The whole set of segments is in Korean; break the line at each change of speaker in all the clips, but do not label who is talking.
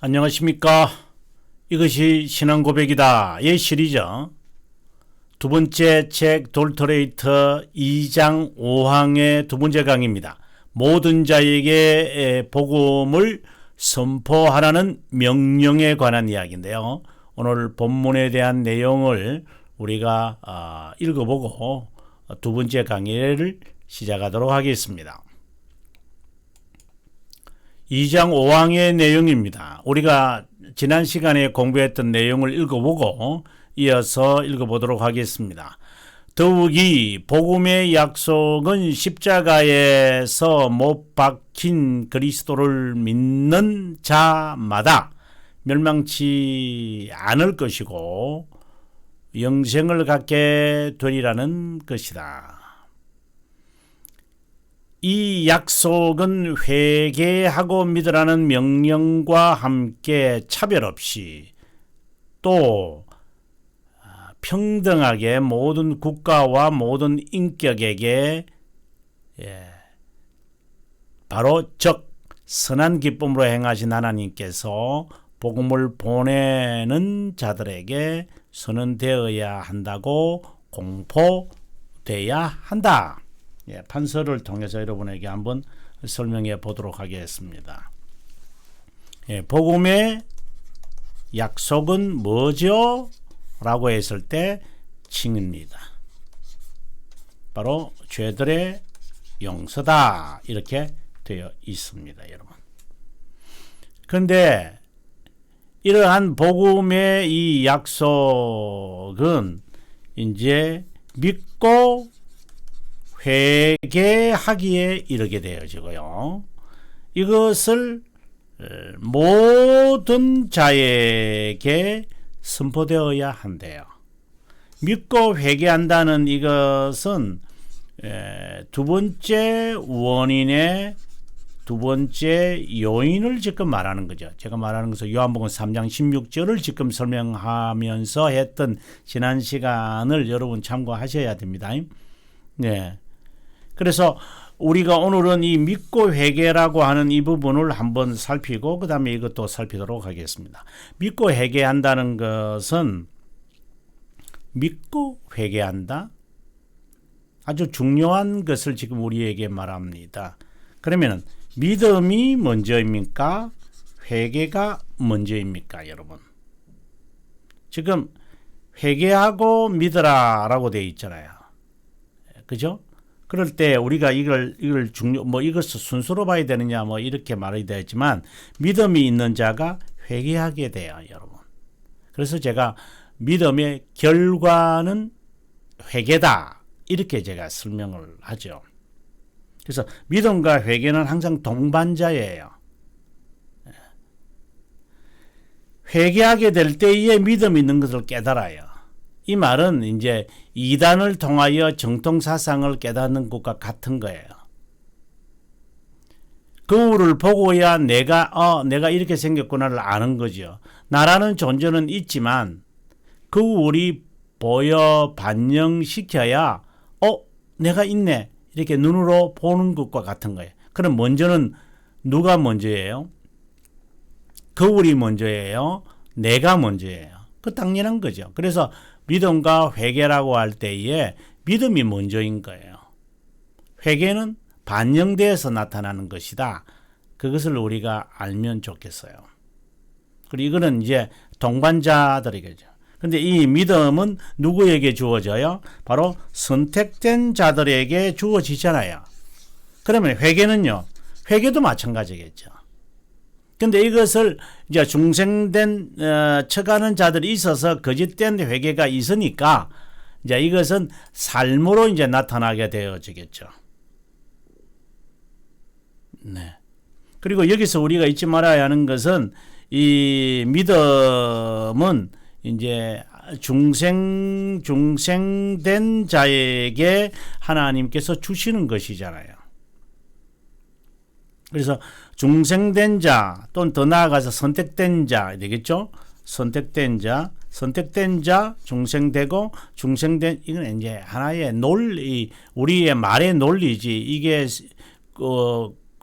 안녕하십니까. 이것이 신앙 고백이다의 시리즈 두 번째 책 돌터레이터 2장 5항의 두 번째 강의입니다. 모든 자에게 복음을 선포하라는 명령에 관한 이야기인데요. 오늘 본문에 대한 내용을 우리가 읽어보고 두 번째 강의를 시작하도록 하겠습니다. 2장 5항의 내용입니다. 우리가 지난 시간에 공부했던 내용을 읽어보고 이어서 읽어보도록 하겠습니다. 더욱이 복음의 약속은 십자가에서 못 박힌 그리스도를 믿는 자마다 멸망치 않을 것이고 영생을 갖게 되리라는 것이다. 이 약속은 회개하고 믿으라는 명령과 함께 차별 없이 또 평등하게 모든 국가와 모든 인격에게 바로 즉 선한 기쁨으로 행하신 하나님께서 복음을 보내는 자들에게 선언되어야 한다고 공포되어야 한다. 판서를 통해서 여러분에게 한번 설명해 보도록 하겠습니다. 복음의 약속은 뭐죠? 라고 했을 때 칭입니다. 바로 죄들의 용서다 이렇게 되어 있습니다, 여러분. 그런데 이러한 복음의 이 약속은 이제 믿고 회개하기에 이르게 되어지고요. 이것을 모든 자에게 선포되어야 한대요. 믿고 회개한다는 이것은 두 번째 원인의 두 번째 요인을 지금 말하는 거죠. 제가 말하는 것은 요한복음 3장 16절을 지금 설명하면서 했던 지난 시간을 여러분 참고하셔야 됩니다. 네. 그래서 우리가 오늘은 이 믿고 회개라고 하는 이 부분을 한번 살피고 그 다음에 이것도 살피도록 하겠습니다. 믿고 회개한다는 것은 믿고 회개한다? 아주 중요한 것을 지금 우리에게 말합니다. 그러면 믿음이 먼저입니까? 회개가 먼저입니까, 여러분? 지금 회개하고 믿으라 라고 되어 있잖아요. 그죠? 그럴 때 우리가 이걸 이것을 순서로 봐야 되느냐 이렇게 말이 되지만 믿음이 있는 자가 회개하게 돼요, 여러분. 그래서 제가 믿음의 결과는 회개다 이렇게 제가 설명을 하죠. 그래서 믿음과 회개는 항상 동반자예요. 회개하게 될 때에 믿음이 있는 것을 깨달아요. 이 말은 이제 이단을 통하여 정통사상을 깨닫는 것과 같은 거예요. 거울을 보고야 내가 이렇게 생겼구나를 아는 거죠. 나라는 존재는 있지만 거울이 보여 반영시켜야 내가 있네 이렇게 눈으로 보는 것과 같은 거예요. 그럼 먼저는 누가 먼저예요? 거울이 먼저예요? 내가 먼저예요? 그 당연한 거죠. 그래서 믿음과 회개라고 할 때에 믿음이 먼저인 거예요. 회개는 반영돼서 나타나는 것이다. 그것을 우리가 알면 좋겠어요. 그리고 이거는 이제 동반자들이겠죠. 근데 이 믿음은 누구에게 주어져요? 바로 선택된 자들에게 주어지잖아요. 그러면 회개는요? 회개도 마찬가지겠죠. 근데 이것을 이제 중생된 처가는 자들이 있어서 거짓된 회개가 있으니까 이제 이것은 삶으로 이제 나타나게 되어지겠죠. 네. 그리고 여기서 우리가 잊지 말아야 하는 것은 이 믿음은 이제 중생된 자에게 하나님께서 주시는 것이잖아요. 그래서 중생된 자 또는 더 나아가서 선택된 자 되겠죠? 선택된 자, 중생되고 중생된 이건 이제 하나의 논리, 우리의 말의 논리지 이게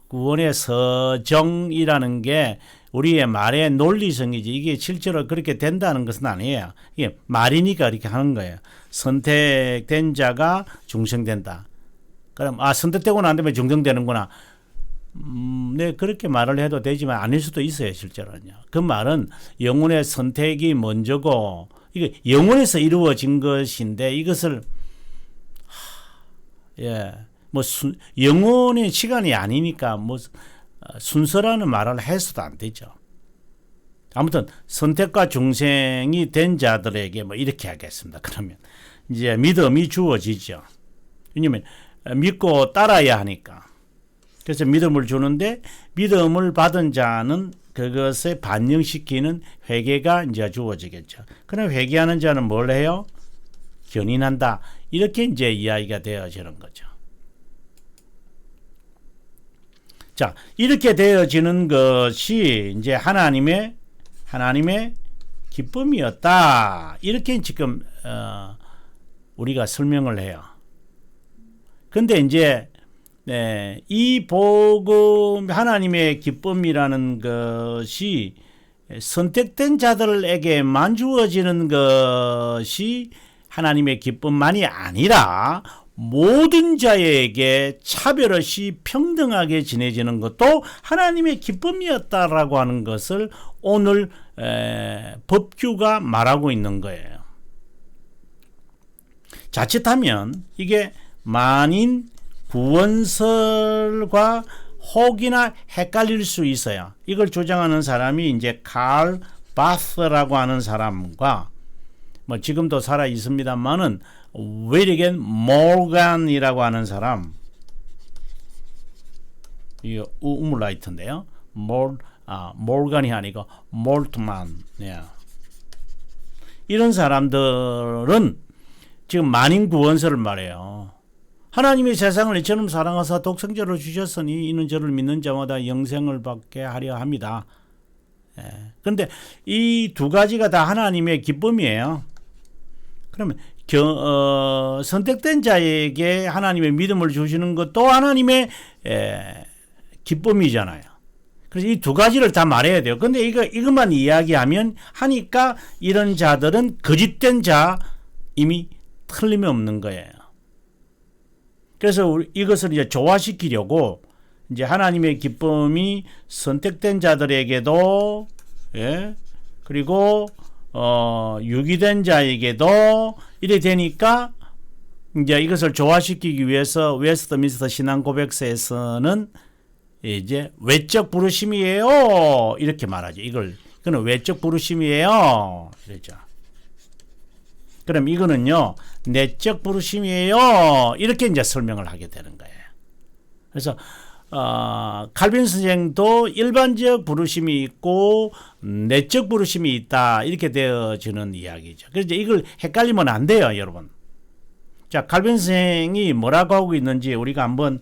구원의 서정이라는 게 우리의 말의 논리성이지 이게 실제로 그렇게 된다는 것은 아니에요. 이게 말이니까 이렇게 하는 거예요. 선택된 자가 중생된다. 그럼 선택되고 난 다음에 중생되는구나. 네, 그렇게 말을 해도 되지만 아닐 수도 있어요, 실제로는요. 그 말은 영혼의 선택이 먼저고 이게 영혼에서 이루어진 것인데 이것을 영혼의 시간이 아니니까 순서라는 말을 해서도 안 되죠. 아무튼 선택과 중생이 된 자들에게 이렇게 하겠습니다. 그러면 이제 믿음이 주어지죠. 왜냐면 믿고 따라야 하니까. 그래서 믿음을 주는데 믿음을 받은 자는 그것에 반영시키는 회개가 이제 주어지겠죠. 그럼 회개하는 자는 뭘 해요? 견인한다. 이렇게 이제 이야기가 되어지는 거죠. 자, 이렇게 되어지는 것이 이제 하나님의 기쁨이었다. 이렇게 지금 우리가 설명을 해요. 근데 이제 이 복음 하나님의 기쁨이라는 것이 선택된 자들에게만 주어지는 것이 하나님의 기쁨만이 아니라 모든 자에게 차별 없이 평등하게 지내지는 것도 하나님의 기쁨이었다라고 하는 것을 오늘 법규가 말하고 있는 거예요. 자칫하면 이게 만인 구원설과 혹이나 헷갈릴 수 있어요. 이걸 주장하는 사람이 이제 칼 바스라고 하는 사람과 지금도 살아 있습니다만은 윌리겐 모간이라고 하는 사람, 이거 우물라이트인데요. 모간이 아니고 몰트만. 이런 사람들은 지금 만인 구원설을 말해요. 하나님이 세상을 이처럼 사랑하사 독생자를 주셨으니 이는 저를 믿는 자마다 영생을 받게 하려 합니다. 그런데 이 두 가지가 다 하나님의 기쁨이에요. 그러면 선택된 자에게 하나님의 믿음을 주시는 것도 하나님의 기쁨이잖아요. 그래서 이 두 가지를 다 말해야 돼요. 근데 이것만 이야기하면 하니까 이런 자들은 거짓된 자 이미 틀림없는 거예요. 그래서 이것을 이제 조화시키려고 이제 하나님의 기쁨이 선택된 자들에게도 그리고 유기된 자에게도 이래 되니까 이제 이것을 조화시키기 위해서 웨스트민스터 신앙 고백서에서는 이제 외적 부르심이에요 이렇게 말하죠. 이거는 외적 부르심이에요 이러죠. 그럼 이거는요 내적 부르심이에요 이렇게 이제 설명을 하게 되는 거예요. 그래서 칼빈 선생도 일반적 부르심이 있고 내적 부르심이 있다 이렇게 되어지는 이야기죠. 그래서 이걸 헷갈리면 안 돼요, 여러분. 자, 칼빈 선생이 뭐라고 하고 있는지 우리가 한번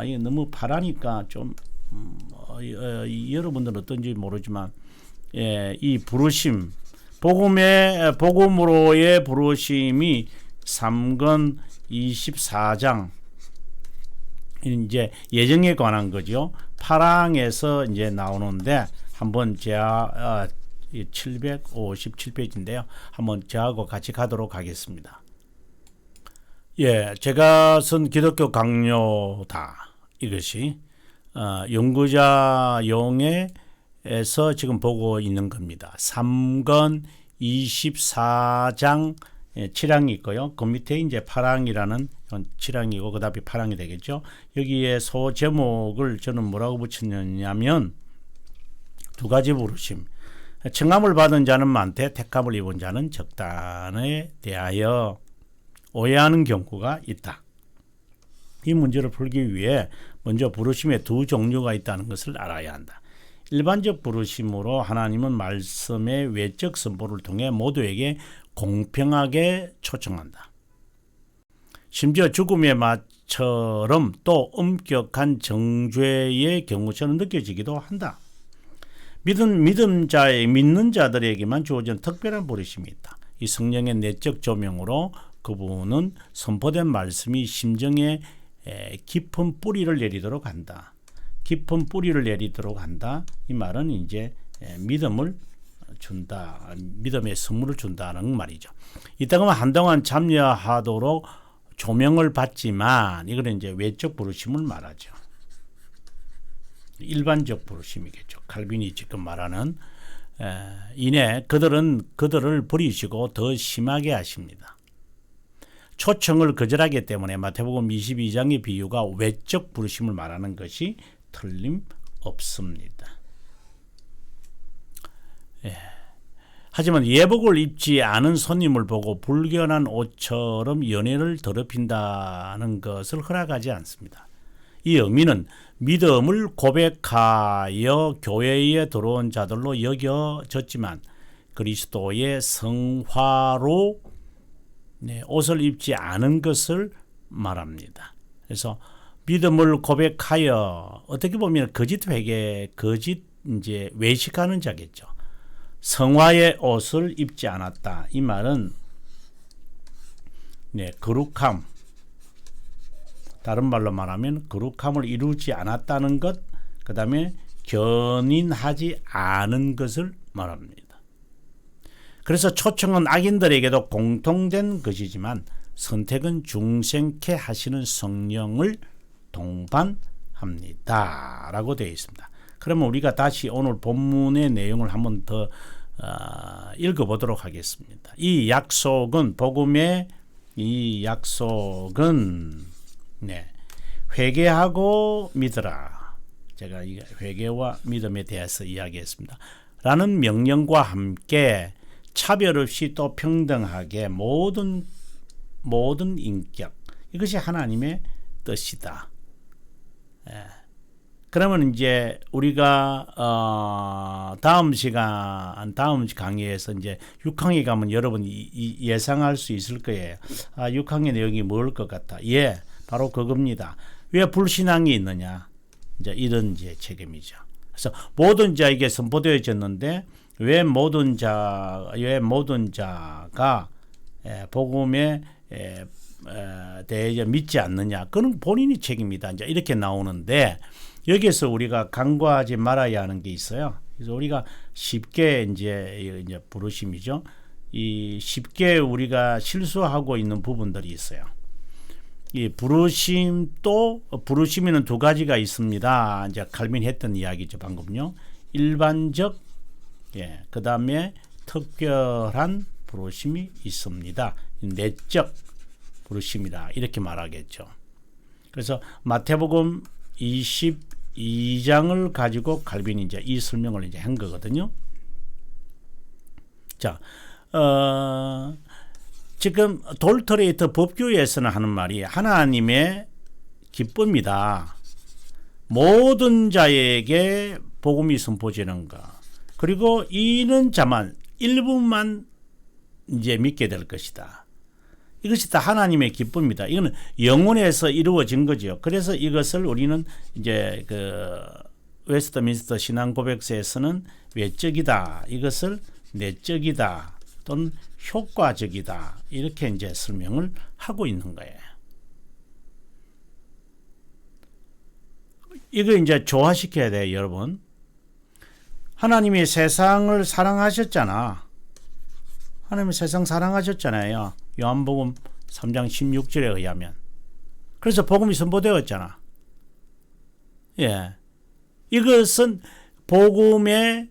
이게 너무 파라니까 좀 여러분들은 어떤지 모르지만 이 부르심 복음으로의 부르심이 3권 24장 이제 예정에 관한 거죠. 파랑에서 이제 나오는데 한번 제가 757페이지인데요. 한번 저하고 같이 가도록 하겠습니다. 제가 쓴 기독교 강요다. 이것이 연구자 용에서 지금 보고 있는 겁니다. 3권 24장 7항이 있고요. 그 밑에 이제 8항이라는 7항이고 그 다음에 8항이 되겠죠. 여기에 소 제목을 저는 뭐라고 붙였냐면 두 가지 부르심. 청함을 받은 자는 많되 택함을 입은 자는 적다에 대하여 오해하는 경우가 있다. 이 문제를 풀기 위해 먼저 부르심의 두 종류가 있다는 것을 알아야 한다. 일반적 부르심으로 하나님은 말씀의 외적 선포를 통해 모두에게 공평하게 초청한다. 심지어 죽음의 맛처럼 또 엄격한 정죄의 경우처럼 느껴지기도 한다. 믿는 자들에게만 주어진 특별한 부르심이 있다. 이 성령의 내적 조명으로 그분은 선포된 말씀이 심정에 깊은 뿌리를 내리도록 한다. 깊은 뿌리를 내리도록 한다. 이 말은 이제 믿음을 준다. 믿음의 선물을 준다는 말이죠. 이따가 한동안 참여하도록 조명을 받지만 이거는 이제 외적 부르심을 말하죠. 일반적 부르심이겠죠. 칼빈이 지금 말하는 이내 그들을 버리시고 더 심하게 하십니다. 초청을 거절하기 때문에 마태복음 22장의 비유가 외적 부르심을 말하는 것이 틀림없습니다. 하지만 예복을 입지 않은 손님을 보고 불결한 옷처럼 연회를 더럽힌다는 것을 허락하지 않습니다. 이 의미는 믿음을 고백하여 교회에 들어온 자들로 여겨졌지만 그리스도의 성화로 옷을 입지 않은 것을 말합니다. 그래서 믿음을 고백하여 어떻게 보면 거짓 회개, 거짓 이제 외식하는 자겠죠. 성화의 옷을 입지 않았다. 이 말은 거룩함, 다른 말로 말하면 거룩함을 이루지 않았다는 것, 그 다음에 견인하지 않은 것을 말합니다. 그래서 초청은 악인들에게도 공통된 것이지만 선택은 중생케 하시는 성령을 동반합니다. 라고 되어 있습니다. 그러면 우리가 다시 오늘 본문의 내용을 한번 더 읽어보도록 하겠습니다. 이 약속은 복음의 이 약속은 회개하고 믿으라. 제가 이 회개와 믿음에 대해서 이야기했습니다. 라는 명령과 함께 차별 없이 또 평등하게 모든 인격, 이것이 하나님의 뜻이다. 그러면 이제 우리가 다음 강의에서 이제 6항에 가면 여러분이 예상할 수 있을 거예요. 6항의 내용이 뭘 것 같다. 바로 그겁니다. 왜 불신앙이 있느냐? 이제 이런 이제 책임이죠. 그래서 모든 자에게 선포되어졌는데 왜 모든 자가 복음에 대해 믿지 않느냐? 그건 본인이 책임이다. 이제 이렇게 나오는데 여기에서 우리가 간과하지 말아야 하는 게 있어요. 그래서 우리가 쉽게 이제 부르심이죠. 이 쉽게 우리가 실수하고 있는 부분들이 있어요. 이 부르심에는 두 가지가 있습니다. 이제 칼빈이 했던 이야기죠, 방금요. 일반적, 그 다음에 특별한 부르심이 있습니다. 내적 부르심이다, 이렇게 말하겠죠. 그래서 마태복음 22장을 가지고 칼빈이 이제 이 설명을 이제 한 거거든요. 자, 지금 돌터레이터 법규에서는 하는 말이 하나님의 기쁨이다. 모든 자에게 복음이 선포되는 것. 그리고 이는 자만 일부만 이제 믿게 될 것이다. 이것이 다 하나님의 기쁨이다. 이거는 영혼에서 이루어진 거죠. 그래서 이것을 우리는 이제 그 웨스트민스터 신앙 고백서에서는 외적이다. 이것을 내적이다. 또는 효과적이다. 이렇게 이제 설명을 하고 있는 거예요. 이거 이제 조화시켜야 돼요, 여러분. 하나님이 세상을 사랑하셨잖아. 하나님이 세상 사랑하셨잖아요. 요한복음 3장 16절에 의하면. 그래서 복음이 선포되었잖아. 이것은 복음의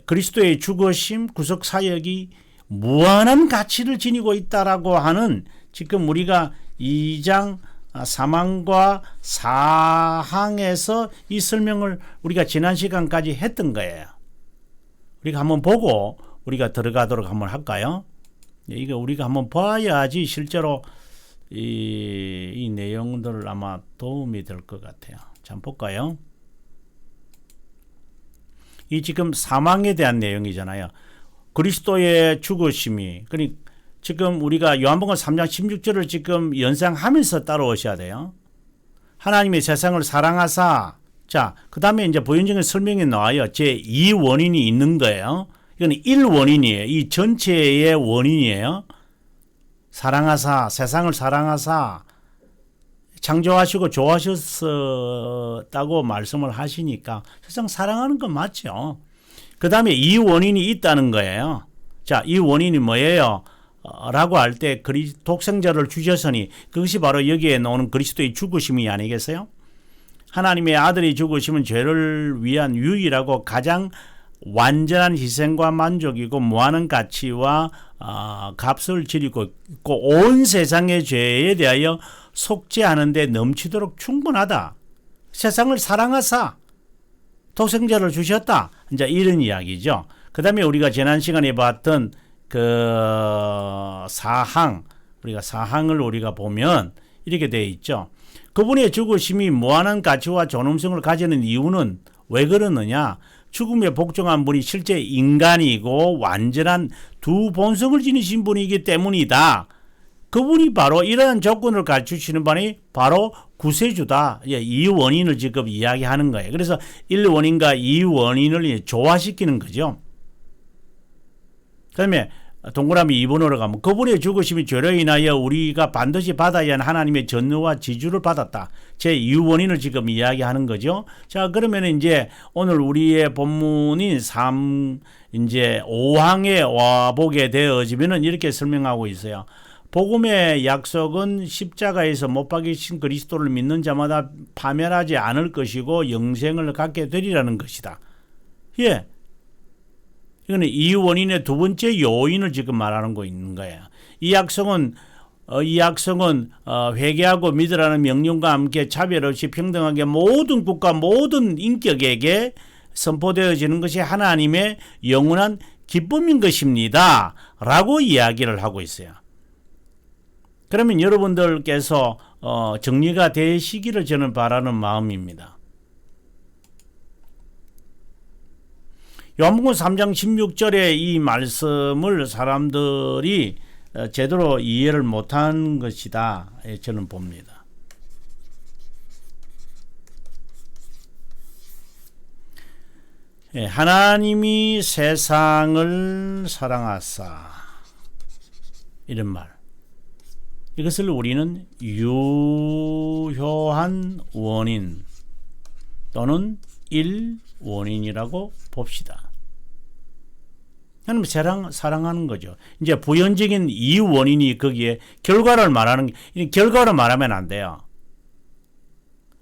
그리스도의 죽으심, 구속 사역이 무한한 가치를 지니고 있다라고 하는 지금 우리가 2장 3항과 4항에서 이 설명을 우리가 지난 시간까지 했던 거예요. 우리가 한번 보고 우리가 들어가도록 한번 할까요? 이거 우리가 한번 봐야지 실제로 이 내용들 아마 도움이 될 것 같아요. 자, 볼까요? 이 지금 사망에 대한 내용이잖아요. 그리스도의 죽으심이, 그러니까 지금 우리가 요한복음 3장 16절을 지금 연상하면서 따라오셔야 돼요. 하나님의 세상을 사랑하사, 자, 그 다음에 이제 부연적인 설명이 나와요. 제 2원인이 있는 거예요. 이건 1원인이에요. 이 전체의 원인이에요. 사랑하사, 세상을 사랑하사, 창조하시고 좋아하셨다고 말씀을 하시니까 세상 사랑하는 건 맞죠. 그 다음에 이 원인이 있다는 거예요. 자, 이 원인이 뭐예요? 라고 할 때 독생자를 주셨으니 그것이 바로 여기에 나오는 그리스도의 죽으심이 아니겠어요? 하나님의 아들이 죽으심은 죄를 위한 유일하고 가장 완전한 희생과 만족이고 무한한 가치와 값을 지니고 있고 온 세상의 죄에 대하여 속죄하는 데 넘치도록 충분하다. 세상을 사랑하사 독생자를 주셨다. 이제 이런 이야기죠. 그 다음에 우리가 지난 시간에 봤던 우리가 사항을 우리가 보면 이렇게 되어 있죠. 그분의 죽으심이 무한한 가치와 존엄성을 가지는 이유는 왜 그러느냐? 죽음에 복종한 분이 실제 인간이고 완전한 두 본성을 지니신 분이기 때문이다. 그분이 바로 이러한 조건을 갖추시는 분이 바로 구세주다. 이 원인을 지금 이야기하는 거예요. 그래서 1원인과 2원인을 조화시키는 거죠. 그 다음에 동그라미 2번으로 가면 그분의 죽으심이 죄로 인하여 우리가 반드시 받아야 하는 하나님의 전능과 지주를 받았다. 제 2원인을 지금 이야기하는 거죠. 자, 그러면 이제 오늘 우리의 본문인 이제 5항에 와보게 되어지면은 이렇게 설명하고 있어요. 복음의 약속은 십자가에서 못 박이신 그리스도를 믿는 자마다 파멸하지 않을 것이고 영생을 갖게 되리라는 것이다. 예. 이거는 이 원인의 두 번째 요인을 지금 말하는 거 있는 거예요. 이 약속은 회개하고 믿으라는 명령과 함께 차별 없이 평등하게 모든 국가 모든 인격에게 선포되어지는 것이 하나님의 영원한 기쁨인 것입니다. 라고 이야기를 하고 있어요. 그러면 여러분들께서 정리가 되시기를 저는 바라는 마음입니다. 요한복음 3장 16절의 이 말씀을 사람들이 제대로 이해를 못한 것이다. 저는 봅니다. 하나님이 세상을 사랑하사 이런 말. 이것을 우리는 유효한 원인 또는 1원인이라고 봅시다. 하나님 사랑하는 거죠. 이제 부연적인 2원인이 거기에 결과를 말하는 결과를 말하면 안 돼요.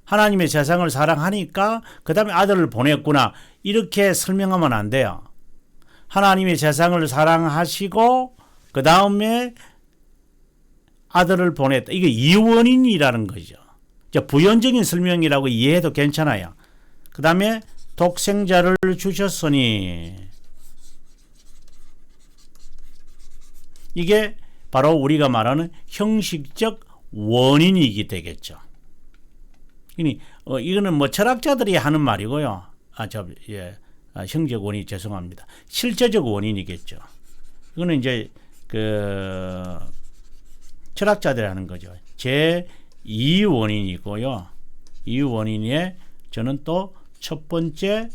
하나님의 세상을 사랑하니까 그 다음에 아들을 보냈구나 이렇게 설명하면 안 돼요. 하나님의 세상을 사랑하시고 그 다음에 아들을 보냈다. 이게 2원인이라는 거죠. 부연적인 설명이라고 이해해도 괜찮아요. 그 다음에 독생자를 주셨으니 이게 바로 우리가 말하는 형식적 원인이기 되겠죠. 이거는 뭐 철학자들이 하는 말이고요. 형적 원인 죄송합니다. 실제적 원인이겠죠. 이거는 이제 철학자들이 하는 거죠. 제 2원인이고요. 이 원인에 저는 또 첫 번째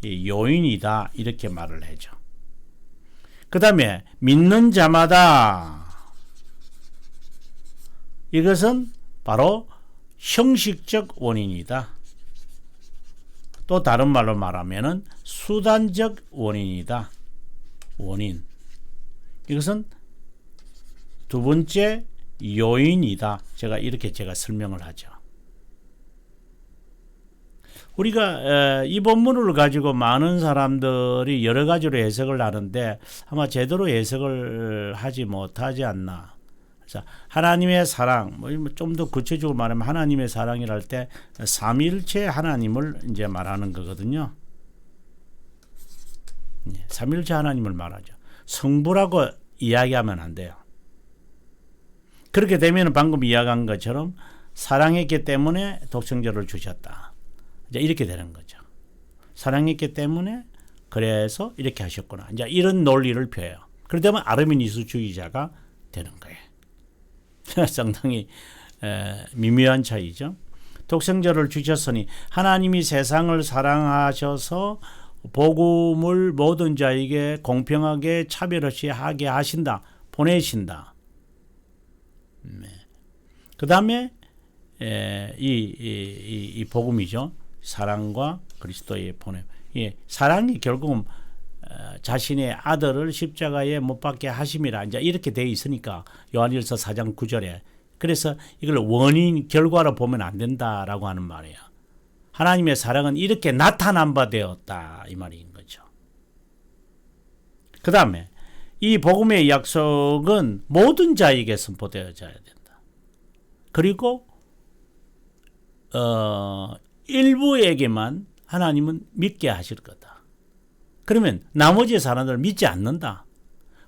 요인이다 이렇게 말을 하죠. 그 다음에 믿는 자마다 이것은 바로 형식적 원인이다. 또 다른 말로 말하면은 수단적 원인이다. 원인. 이것은 두 번째 요인이다. 제가 설명을 하죠. 우리가 이 본문을 가지고 많은 사람들이 여러 가지로 해석을 하는데 아마 제대로 해석을 하지 못하지 않나. 그래서 하나님의 사랑, 좀 더 구체적으로 말하면 하나님의 사랑이랄 때 삼위일체 하나님을 이제 말하는 거거든요. 삼위일체 하나님을 말하죠. 성부라고 이야기하면 안 돼요. 그렇게 되면 방금 이야기한 것처럼 사랑했기 때문에 독생자를 주셨다. 이제 이렇게 되는 거죠. 사랑했기 때문에 그래서 이렇게 하셨구나. 이제 이런 논리를 펴요. 그러면 아르미니스주의자가 되는 거예요. 상당히 미묘한 차이죠. 독생자를 주셨으니 하나님이 세상을 사랑하셔서 복음을 모든 자에게 공평하게 차별 없이 하게 하신다. 보내신다. 그 다음에 이 복음이죠. 사랑과 그리스도의 보냄. 사랑이 결국은 자신의 아들을 십자가에 못 박게 하심이라 이제 이렇게 되어 있으니까 요한일서 4장 9절에 그래서 이걸 원인 결과로 보면 안 된다라고 하는 말이에요. 하나님의 사랑은 이렇게 나타난 바 되었다 이 말인 거죠. 그 다음에 이 복음의 약속은 모든 자에게 선포되어져야 된다. 그리고 일부에게만 하나님은 믿게 하실 거다. 그러면 나머지 사람들은 믿지 않는다.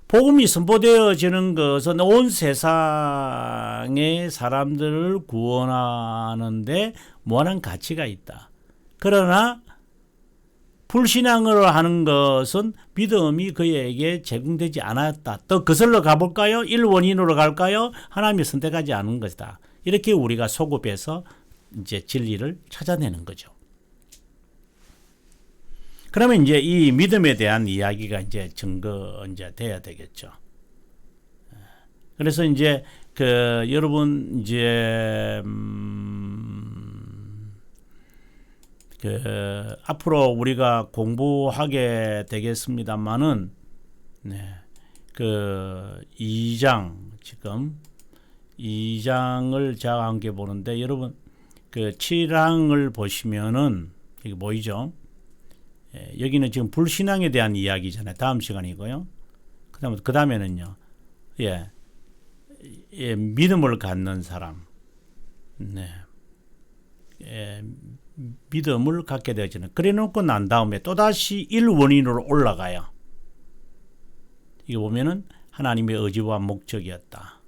복음이 선포되어지는 것은 온 세상의 사람들을 구원하는데 무한한 가치가 있다. 그러나 불신앙으로 하는 것은 믿음이 그에게 제공되지 않았다. 또 그슬로 가볼까요? 일원인으로 갈까요? 하나님이 선택하지 않은 것이다. 이렇게 우리가 소급해서 이제 진리를 찾아내는 거죠. 그러면 이제 이 믿음에 대한 이야기가 이제 이제 돼야 되겠죠. 그래서 이제 여러분 이제 앞으로 우리가 공부하게 되겠습니다만은 2장 지금 2장을 제가 함께 보는데 여러분 7항을 보시면은 이게 보이죠? 여기는 지금 불신앙에 대한 이야기잖아요. 다음 시간이고요. 그 다음에는요. 믿음을 갖는 사람. 믿음을 갖게 되어지는. 그래 놓고 난 다음에 또다시 일원인으로 올라가요. 이거 보면은 하나님의 의지와 목적이었다.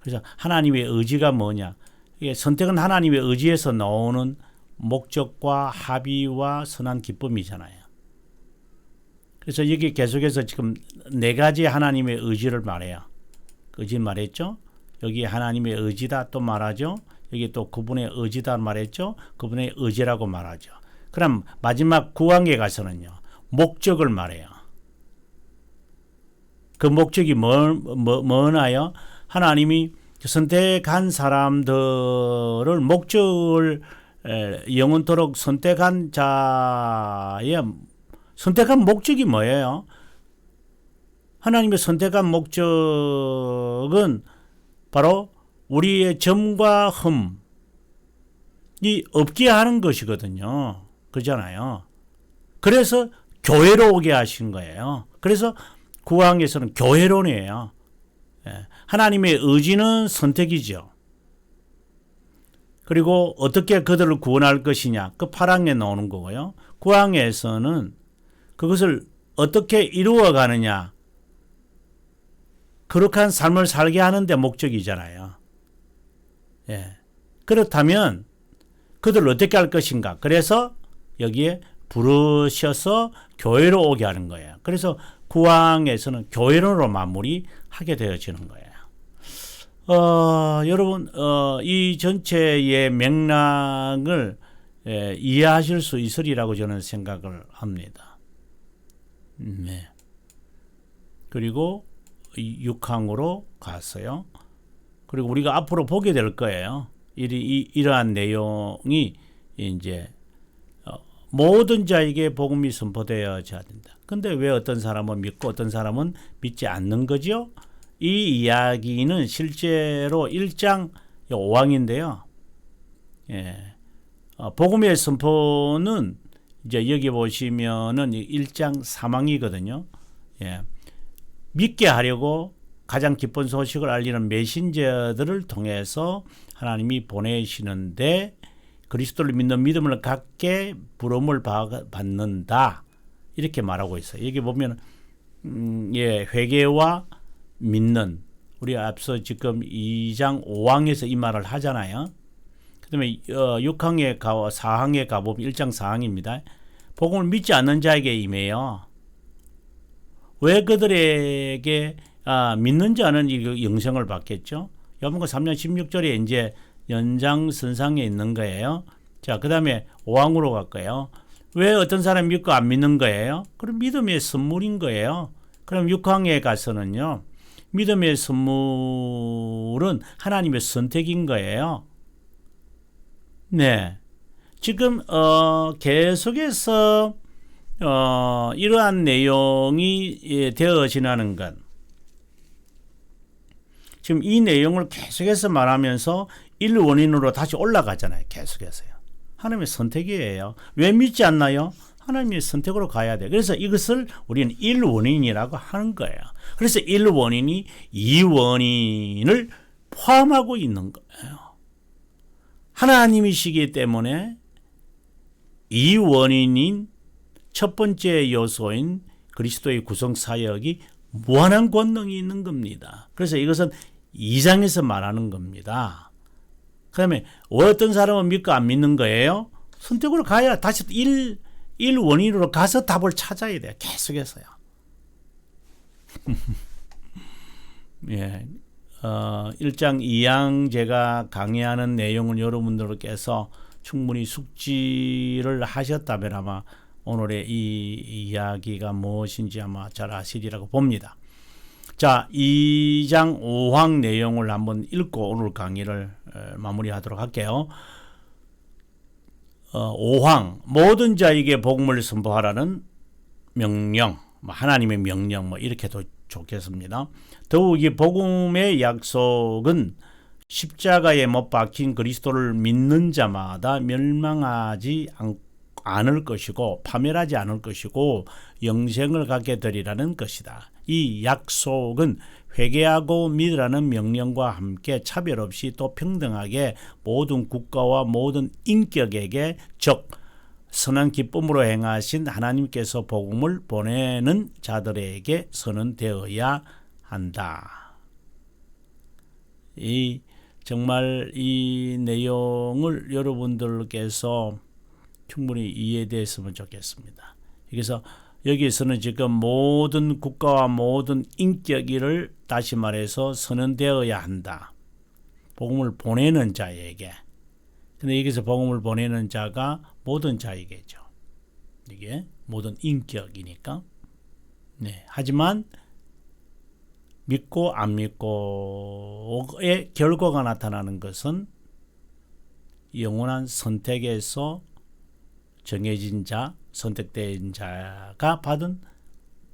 그래서 하나님의 의지가 뭐냐? 이게 선택은 하나님의 의지에서 나오는 목적과 합의와 선한 기쁨이잖아요. 그래서 여기 계속해서 지금 4가지 하나님의 의지를 말해요. 의지 말했죠? 여기 하나님의 의지다 또 말하죠. 여기 또 그분의 의지다 말했죠. 그분의 의지라고 말하죠. 그럼 마지막 9항에 가서는요. 목적을 말해요. 그 목적이 뭐나요? 하나님이 선택한 사람들을 목적을 영원토록 선택한 자의 선택한 목적이 뭐예요? 하나님의 선택한 목적은 바로 우리의 점과 흠이 없게 하는 것이거든요. 그렇잖아요. 그래서 교회로 오게 하신 거예요. 그래서 구항에서는 교회론이에요. 하나님의 의지는 선택이죠. 그리고 어떻게 그들을 구원할 것이냐. 그 8항에 나오는 거고요. 9항에서는 그것을 어떻게 이루어 가느냐. 거룩한 삶을 살게 하는 데 목적이잖아요. 그렇다면 그들을 어떻게 할 것인가. 그래서 여기에 부르셔서 교회로 오게 하는 거예요. 그래서 9항에서는 교회론으로 마무리하게 되어지는 거예요. 여러분 이 전체의 맥락을 이해하실 수 있으리라고 저는 생각을 합니다. 그리고 6항으로 갔어요. 그리고 우리가 앞으로 보게 될 거예요. 이러한 내용이 이제 모든 자에게 복음이 선포되어져야 된다. 근데 왜 어떤 사람은 믿고 어떤 사람은 믿지 않는 거죠? 이 이야기는 실제로 1장 5항인데요. 복음의 선포는 이제 여기 보시면은 1장 3항이거든요. 믿게 하려고 가장 기쁜 소식을 알리는 메신저들을 통해서 하나님이 보내시는데 그리스도를 믿는 믿음을 갖게 부름을 받는다. 이렇게 말하고 있어요. 여기 보면 회개와 믿는 우리 앞서 지금 2장 5항에서 이 말을 하잖아요. 그 다음에 6항에 4항에 가보면 1장 4항입니다. 복음을 믿지 않는 자에게 임해요. 왜 그들에게 믿는 자는 이 영생을 받겠죠? 요한복음 3장 16절에 이제 연장선상에 있는 거예요. 자, 그 다음에 5항으로 갈까요? 왜 어떤 사람이 믿고 안 믿는 거예요? 그럼 믿음의 선물인 거예요. 그럼 6항에 가서는요. 믿음의 선물은 하나님의 선택인 거예요. 네. 지금 계속해서 이러한 내용이 되어지는 건 지금 이 내용을 계속해서 말하면서 1원인으로 다시 올라가잖아요. 계속해서요. 하나님의 선택이에요. 왜 믿지 않나요? 하나님의 선택으로 가야 돼. 그래서 이것을 우리는 1원인이라고 하는 거예요. 그래서 1원인이 2원인을 포함하고 있는 거예요. 하나님이시기 때문에 2원인인 첫 번째 요소인 그리스도의 구성사역이 무한한 권능이 있는 겁니다. 그래서 이것은 2장에서 말하는 겁니다. 그 다음에 어떤 사람은 믿고 안 믿는 거예요? 선택으로 가야 다시 1원인으로 가서 답을 찾아야 돼요. 계속해서요. 예. 1장 2장 제가 강의하는 내용을 여러분들께서 충분히 숙지를 하셨다면 아마 오늘의 이 이야기가 무엇인지 아마 잘 아시리라고 봅니다. 자, 2장 5항 내용을 한번 읽고 오늘 강의를 마무리하도록 할게요. 5항 모든 자에게 복음을 선포하라는 명령, 하나님의 명령 이렇게도 좋겠습니다. 더욱 이 복음의 약속은 십자가에 못 박힌 그리스도를 믿는 자마다 멸망하지 않을 것이고 파멸하지 않을 것이고 영생을 갖게 되리라는 것이다. 이 약속은 회개하고 믿으라는 명령과 함께 차별 없이 또 평등하게 모든 국가와 모든 인격에게 즉 선한 기쁨으로 행하신 하나님께서 복음을 보내는 자들에게 선언되어야 한다. 정말 이 내용을 여러분들께서 충분히 이해됐으면 좋겠습니다. 그래서 여기에서는 지금 모든 국가와 모든 인격을 다시 말해서 선언되어야 한다. 복음을 보내는 자에게. 근데 여기서 복음을 보내는 자가 모든 자이겠죠. 이게 모든 인격이니까. 네. 하지만 믿고 안 믿고의 결과가 나타나는 것은 영원한 선택에서 정해진 자, 선택된 자가 받은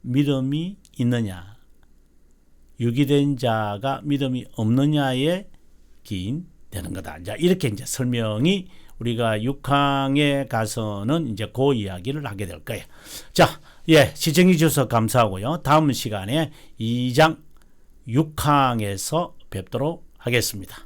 믿음이 있느냐, 유기된 자가 믿음이 없느냐의 기인되는 거다. 자, 이렇게 이제 설명이 우리가 6항에 가서는 이제 그 이야기를 하게 될 거예요. 자, 시청해 주셔서 감사하고요. 다음 시간에 2장 6항에서 뵙도록 하겠습니다.